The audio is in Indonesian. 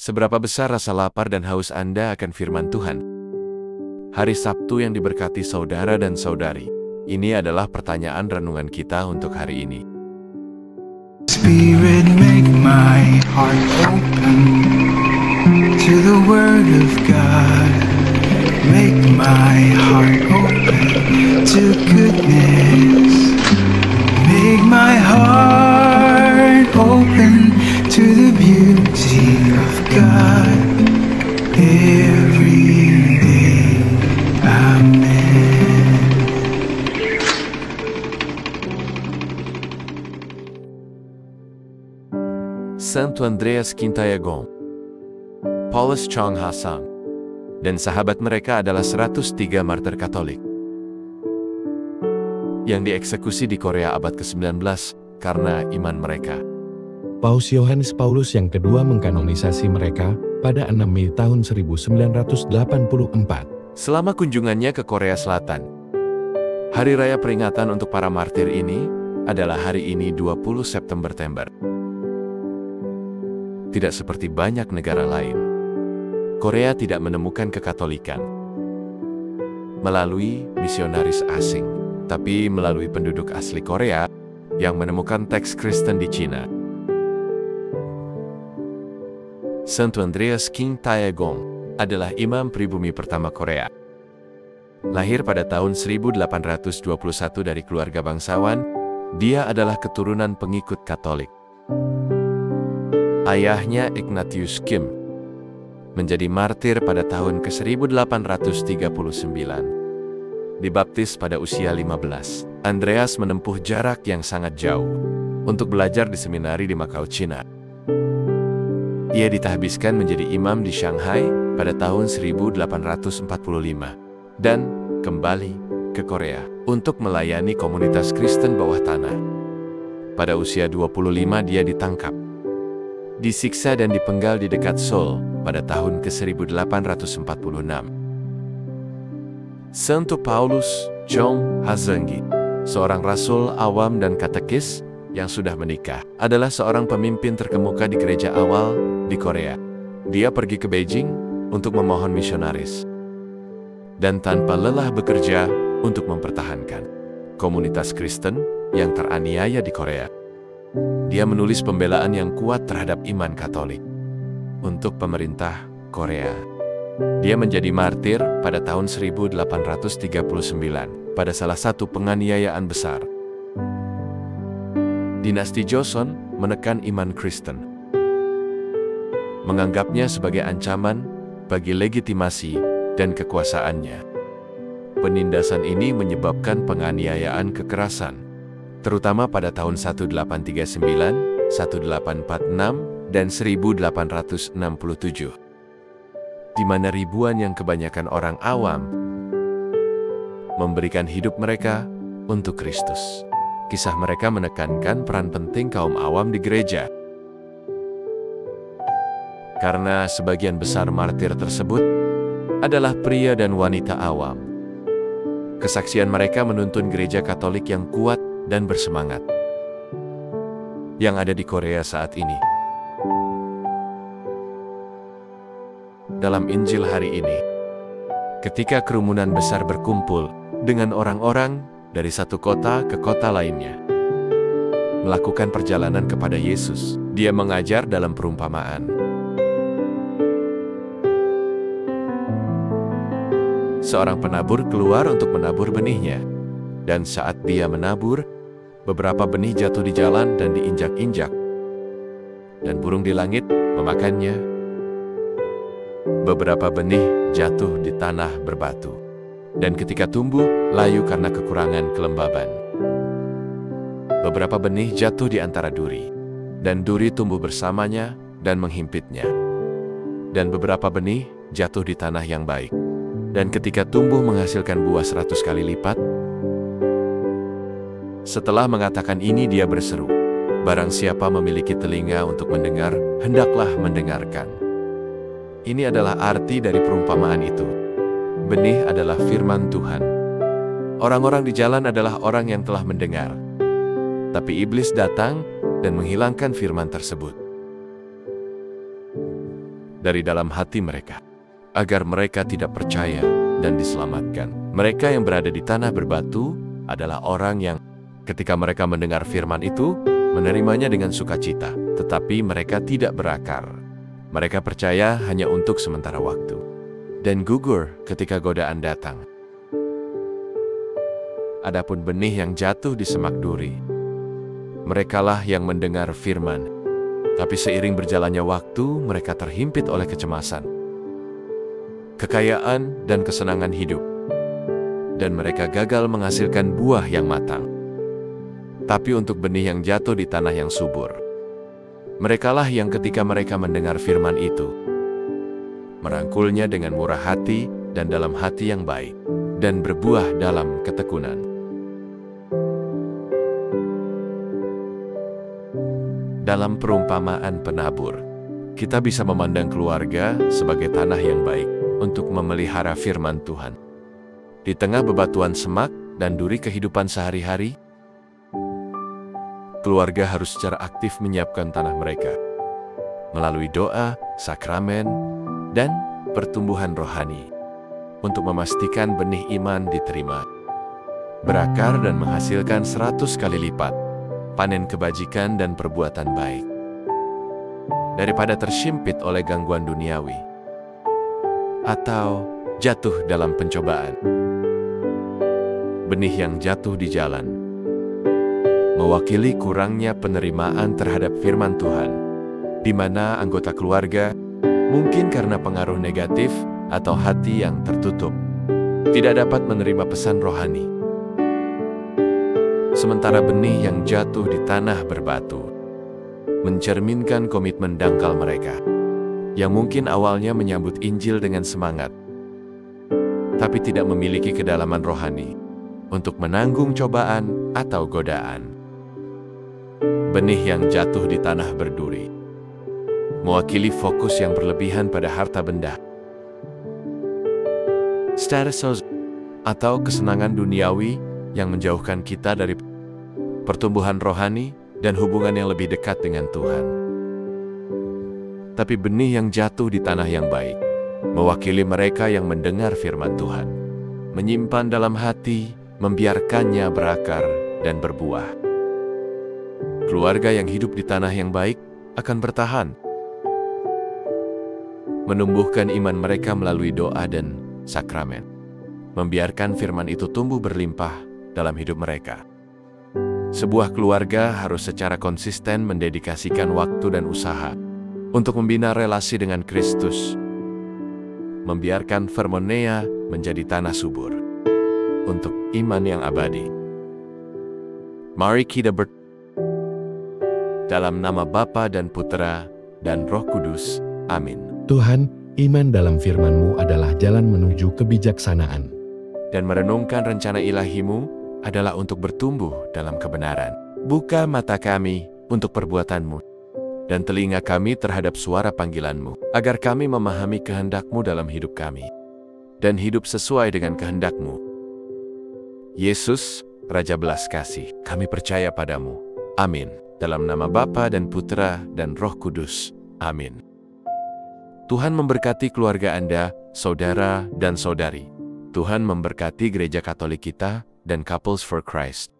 Seberapa besar rasa lapar dan haus Anda akan firman Tuhan? Hari Sabtu yang diberkati saudara dan saudari. Ini adalah pertanyaan renungan kita untuk hari ini. Spirit, make my heart open to the word of God. Make my heart open to goodness. Make my heart open to the beauty of God every day. Amen. Santo Andreas Quintaiagon, Paulus Chong Ha Sang, dan sahabat mereka adalah 103 martir Katolik yang dieksekusi di Korea abad ke-19 karena iman mereka. Paus Yohanes Paulus yang kedua mengkanonisasi mereka pada 6 Mei tahun 1984. Selama kunjungannya ke Korea Selatan, hari raya peringatan untuk para martir ini adalah hari ini 20 September. Tidak seperti banyak negara lain, Korea tidak menemukan kekatolikan melalui misionaris asing, tapi melalui penduduk asli Korea yang menemukan teks Kristen di Cina. Santo Andreas Quintaiagon adalah imam pribumi pertama Korea. Lahir pada tahun 1821 dari keluarga bangsawan, dia adalah keturunan pengikut Katolik. Ayahnya Ignatius Kim menjadi martir pada tahun ke-1839. Dibaptis pada usia 15, Andreas menempuh jarak yang sangat jauh untuk belajar di seminari di Macau, Cina. Ia ditahbiskan menjadi imam di Shanghai pada tahun 1845 dan kembali ke Korea untuk melayani komunitas Kristen bawah tanah. Pada usia 25 dia ditangkap, disiksa dan dipenggal di dekat Seoul pada tahun ke-1846. Santo Paulus Chong Ha Sang, seorang rasul awam dan katekis yang sudah menikah, adalah seorang pemimpin terkemuka di gereja awal di Korea. Dia pergi ke Beijing untuk memohon misionaris dan tanpa lelah bekerja untuk mempertahankan komunitas Kristen yang teraniaya di Korea. Dia menulis pembelaan yang kuat terhadap iman Katolik untuk pemerintah Korea. Dia menjadi martir pada tahun 1839 pada salah satu penganiayaan besar. Dinasti Joseon menekan iman Kristen, menganggapnya sebagai ancaman bagi legitimasi dan kekuasaannya. Penindasan ini menyebabkan penganiayaan kekerasan, terutama pada tahun 1839, 1846, dan 1867, di mana ribuan yang kebanyakan orang awam memberikan hidup mereka untuk Kristus. Kisah mereka menekankan peran penting kaum awam di gereja, karena sebagian besar martir tersebut adalah pria dan wanita awam. Kesaksian mereka menuntun gereja Katolik yang kuat dan bersemangat yang ada di Korea saat ini. Dalam Injil hari ini, ketika kerumunan besar berkumpul dengan orang-orang dari satu kota ke kota lainnya, melakukan perjalanan kepada Yesus, dia mengajar dalam perumpamaan. Seorang penabur keluar untuk menabur benihnya, dan saat dia menabur, beberapa benih jatuh di jalan dan diinjak-injak, dan burung di langit memakannya. Beberapa benih jatuh di tanah berbatu, dan ketika tumbuh, layu karena kekurangan kelembaban. Beberapa benih jatuh di antara duri, dan duri tumbuh bersamanya dan menghimpitnya. Dan beberapa benih jatuh di tanah yang baik, dan ketika tumbuh menghasilkan buah 100 kali lipat. Setelah mengatakan ini, dia berseru, "Barang siapa memiliki telinga untuk mendengar, hendaklah mendengarkan." Ini adalah arti dari perumpamaan itu. Benih adalah firman Tuhan. Orang-orang di jalan adalah orang yang telah mendengar. Tapi iblis datang dan menghilangkan firman tersebut. dari dalam hati mereka, agar mereka tidak percaya dan diselamatkan. Mereka yang berada di tanah berbatu adalah orang yang ketika mereka mendengar firman itu, menerimanya dengan sukacita, tetapi mereka tidak berakar. Mereka percaya hanya untuk sementara waktu, dan gugur ketika godaan datang. Adapun benih yang jatuh di semak duri, merekalah yang mendengar firman, tapi seiring berjalannya waktu, mereka terhimpit oleh kecemasan, kekayaan, dan kesenangan hidup, dan mereka gagal menghasilkan buah yang matang. Tapi untuk benih yang jatuh di tanah yang subur, merekalah yang ketika mereka mendengar firman itu, merangkulnya dengan murah hati dan dalam hati yang baik, dan berbuah dalam ketekunan. Dalam perumpamaan penabur, kita bisa memandang keluarga sebagai tanah yang baik untuk memelihara firman Tuhan. Di tengah bebatuan semak dan duri kehidupan sehari-hari, keluarga harus secara aktif menyiapkan tanah mereka melalui doa, sakramen, dan pertumbuhan rohani untuk memastikan benih iman diterima, berakar dan menghasilkan 100 kali lipat panen kebajikan dan perbuatan baik, daripada terhimpit oleh gangguan duniawi atau jatuh dalam pencobaan. Benih yang jatuh di jalan mewakili kurangnya penerimaan terhadap firman Tuhan, di mana anggota keluarga, mungkin karena pengaruh negatif atau hati yang tertutup, tidak dapat menerima pesan rohani. Sementara benih yang jatuh di tanah berbatu mencerminkan komitmen dangkal mereka, yang mungkin awalnya menyambut Injil dengan semangat, tapi tidak memiliki kedalaman rohani untuk menanggung cobaan atau godaan. Benih yang jatuh di tanah berduri mewakili fokus yang berlebihan pada harta benda, status atau kesenangan duniawi yang menjauhkan kita dari pertumbuhan rohani dan hubungan yang lebih dekat dengan Tuhan. Tapi benih yang jatuh di tanah yang baik mewakili mereka yang mendengar firman Tuhan, menyimpan dalam hati, membiarkannya berakar dan berbuah. Keluarga yang hidup di tanah yang baik akan bertahan, menumbuhkan iman mereka melalui doa dan sakramen, membiarkan firman itu tumbuh berlimpah dalam hidup mereka. Sebuah keluarga harus secara konsisten mendedikasikan waktu dan usaha untuk membina relasi dengan Kristus, membiarkan Vermonea menjadi tanah subur untuk iman yang abadi. Mari kita dalam nama Bapa dan Putera dan Roh Kudus. Amin. Tuhan, iman dalam firman-Mu adalah jalan menuju kebijaksanaan. Dan merenungkan rencana ilahi-Mu adalah untuk bertumbuh dalam kebenaran. Buka mata kami untuk perbuatan-Mu, dan telinga kami terhadap suara panggilan-Mu, agar kami memahami kehendak-Mu dalam hidup kami, dan hidup sesuai dengan kehendak-Mu. Yesus, Raja belas kasih, kami percaya padamu. Amin. Dalam nama Bapa dan Putera dan Roh Kudus. Amin. Tuhan memberkati keluarga Anda, saudara dan saudari. Tuhan memberkati Gereja Katolik kita dan Couples for Christ.